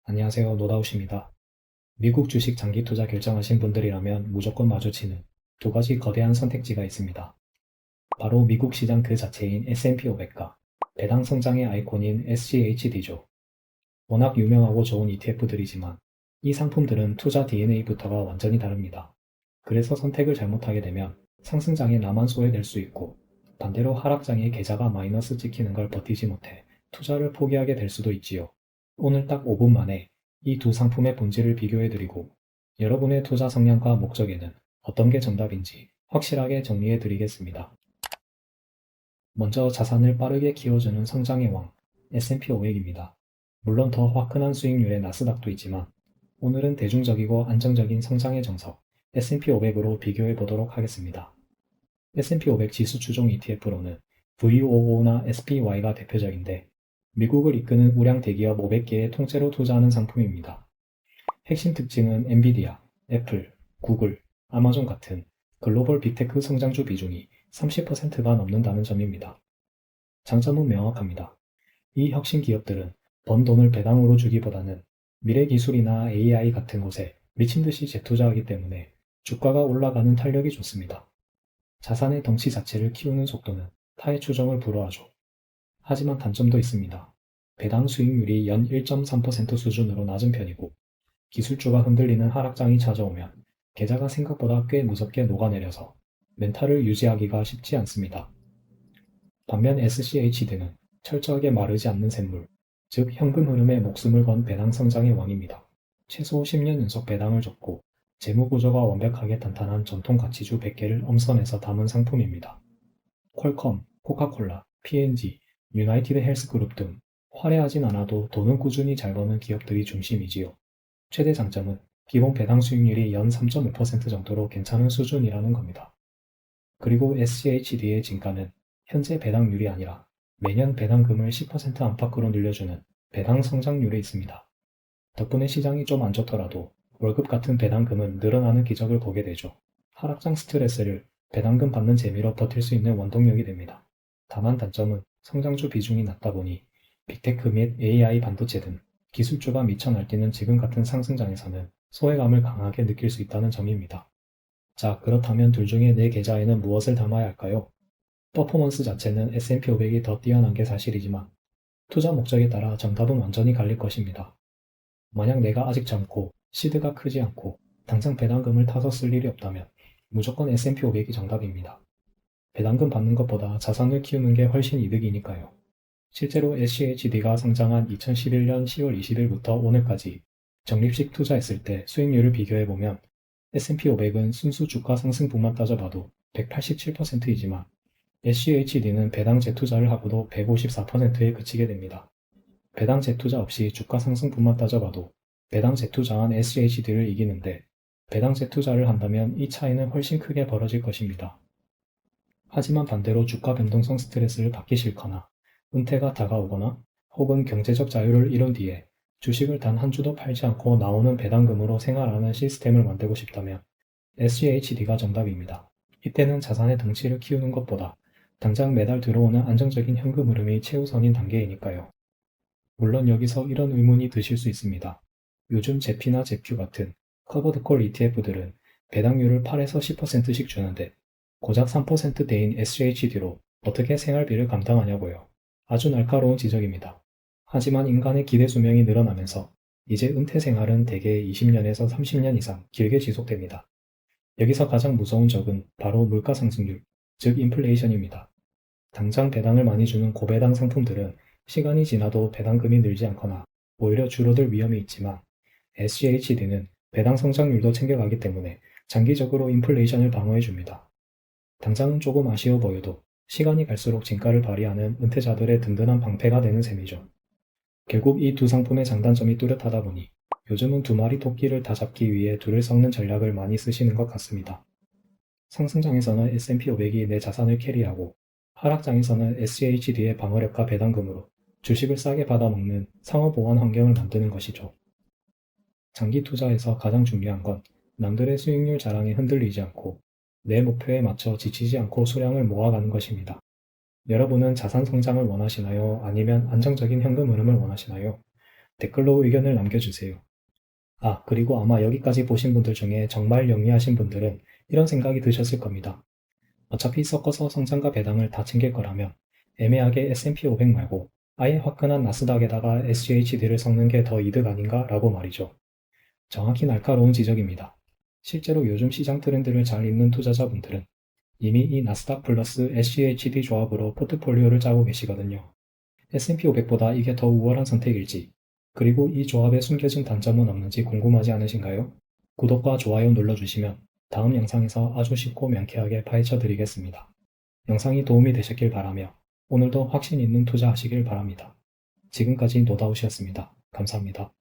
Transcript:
안녕하세요. 노다우십니다. 미국 주식 장기 투자 결정하신 분들이라면 무조건 마주치는 두 가지 거대한 선택지가 있습니다. 바로 미국 시장 그 자체인 S&P 500과 배당 성장의 아이콘인 SGHD죠. 워낙 유명하고 좋은 ETF들이지만 이 상품들은 투자 DNA부터가 완전히 다릅니다. 그래서 선택을 잘못하게 되면 상승장에 나만 소외될 수 있고 반대로 하락장에 계좌가 마이너스 찍히는 걸 버티지 못해 투자를 포기하게 될 수도 있지요. 오늘 딱 5분 만에 이 두 상품의 본질을 비교해드리고 여러분의 투자 성향과 목적에는 어떤 게 정답인지 확실하게 정리해드리겠습니다. 먼저 자산을 빠르게 키워주는 성장의 왕 S&P 500입니다. 물론 더 화끈한 수익률의 나스닥도 있지만 오늘은 대중적이고 안정적인 성장의 정석 S&P 500으로 비교해 보도록 하겠습니다. S&P 500 지수 추종 ETF로는 VOO나 SPY가 대표적인데 미국을 이끄는 우량 대기업 500개의 통째로 투자하는 상품입니다. 핵심 특징은 엔비디아, 애플, 구글, 아마존 같은 글로벌 빅테크 성장주 비중이 30%가 넘는다는 점입니다. 장점은 명확합니다. 이 혁신 기업들은 번 돈을 배당으로 주기보다는 미래 기술이나 AI 같은 곳에 미친 듯이 재투자하기 때문에 주가가 올라가는 탄력이 좋습니다. 자산의 덩치 자체를 키우는 속도는 타의 추종을 불허하죠. 하지만 단점도 있습니다. 배당 수익률이 연 1.3% 수준으로 낮은 편이고 기술주가 흔들리는 하락장이 찾아오면 계좌가 생각보다 꽤 무섭게 녹아내려서 멘탈을 유지하기가 쉽지 않습니다. 반면 SCHD는 철저하게 마르지 않는 샘물, 즉 현금 흐름에 목숨을 건 배당 성장의 왕입니다. 최소 10년 연속 배당을 줬고 재무 구조가 완벽하게 탄탄한 전통 가치주 100개를 엄선해서 담은 상품입니다. 퀄컴, 코카콜라, P&G, 유나이티드 헬스그룹 등 화려하진 않아도 돈은 꾸준히 잘 버는 기업들이 중심이지요. 최대 장점은 기본 배당 수익률이 연 3.5% 정도로 괜찮은 수준이라는 겁니다. 그리고 SCHD의 진가는 현재 배당률이 아니라 매년 배당금을 10% 안팎으로 늘려주는 배당 성장률에 있습니다. 덕분에 시장이 좀 안 좋더라도 월급 같은 배당금은 늘어나는 기적을 보게 되죠. 하락장 스트레스를 배당금 받는 재미로 버틸 수 있는 원동력이 됩니다. 다만 단점은 성장주 비중이 낮다 보니 빅테크 및 AI 반도체 등 기술주가 미쳐 날뛰는 지금 같은 상승장에서는 소외감을 강하게 느낄 수 있다는 점입니다. 자, 그렇다면 둘 중에 내 계좌에는 무엇을 담아야 할까요? 퍼포먼스 자체는 S&P 500이 더 뛰어난 게 사실이지만 투자 목적에 따라 정답은 완전히 갈릴 것입니다. 만약 내가 아직 젊고 시드가 크지 않고 당장 배당금을 타서 쓸 일이 없다면 무조건 S&P 500이 정답입니다. 배당금 받는 것보다 자산을 키우는 게 훨씬 이득이니까요. 실제로 SCHD가 상장한 2011년 10월 20일부터 오늘까지 적립식 투자했을 때 수익률을 비교해보면 S&P 500은 순수 주가 상승분만 따져봐도 187%이지만 SCHD는 배당 재투자를 하고도 154%에 그치게 됩니다. 배당 재투자 없이 주가 상승분만 따져봐도 배당 재투자한 SCHD를 이기는데 배당 재투자를 한다면 이 차이는 훨씬 크게 벌어질 것입니다. 하지만 반대로 주가 변동성 스트레스를 받기 싫거나 은퇴가 다가오거나 혹은 경제적 자유를 이룬 뒤에 주식을 단 한 주도 팔지 않고 나오는 배당금으로 생활하는 시스템을 만들고 싶다면 SCHD가 정답입니다. 이때는 자산의 덩치를 키우는 것보다 당장 매달 들어오는 안정적인 현금 흐름이 최우선인 단계이니까요. 물론 여기서 이런 의문이 드실 수 있습니다. 요즘 제피나 제큐 같은 커버드콜 ETF들은 배당률을 8에서 10%씩 주는데 고작 3%대인 SHD로 어떻게 생활비를 감당하냐고요. 아주 날카로운 지적입니다. 하지만 인간의 기대 수명이 늘어나면서 이제 은퇴 생활은 대개 20년에서 30년 이상 길게 지속됩니다. 여기서 가장 무서운 적은 바로 물가 상승률, 즉 인플레이션입니다. 당장 배당을 많이 주는 고배당 상품들은 시간이 지나도 배당금이 늘지 않거나 오히려 줄어들 위험이 있지만 SCHD는 배당 성장률도 챙겨가기 때문에 장기적으로 인플레이션을 방어해줍니다. 당장은 조금 아쉬워 보여도 시간이 갈수록 진가를 발휘하는 은퇴자들의 든든한 방패가 되는 셈이죠. 결국 이 두 상품의 장단점이 뚜렷하다 보니 요즘은 두 마리 토끼를 다 잡기 위해 둘을 섞는 전략을 많이 쓰시는 것 같습니다. 상승장에서는 S&P 500이 내 자산을 캐리하고 하락장에서는 SCHD의 방어력과 배당금으로 주식을 싸게 받아먹는 상호보완 환경을 만드는 것이죠. 장기 투자에서 가장 중요한 건 남들의 수익률 자랑에 흔들리지 않고 내 목표에 맞춰 지치지 않고 수량을 모아가는 것입니다. 여러분은 자산 성장을 원하시나요? 아니면 안정적인 현금 흐름을 원하시나요? 댓글로 의견을 남겨주세요. 아, 그리고 아마 여기까지 보신 분들 중에 정말 영리하신 분들은 이런 생각이 드셨을 겁니다. 어차피 섞어서 성장과 배당을 다 챙길 거라면 애매하게 S&P 500 말고 아예 화끈한 나스닥에다가 SGHD를 섞는 게 더 이득 아닌가 라고 말이죠. 정확히 날카로운 지적입니다. 실제로 요즘 시장 트렌드를 잘 읽는 투자자분들은 이미 이 나스닥 플러스 SGHD 조합으로 포트폴리오를 짜고 계시거든요. S&P 500보다 이게 더 우월한 선택일지, 그리고 이 조합에 숨겨진 단점은 없는지 궁금하지 않으신가요? 구독과 좋아요 눌러주시면 다음 영상에서 아주 쉽고 명쾌하게 파헤쳐 드리겠습니다. 영상이 도움이 되셨길 바라며 오늘도 확신 있는 투자하시길 바랍니다. 지금까지 노다우시였습니다. 감사합니다.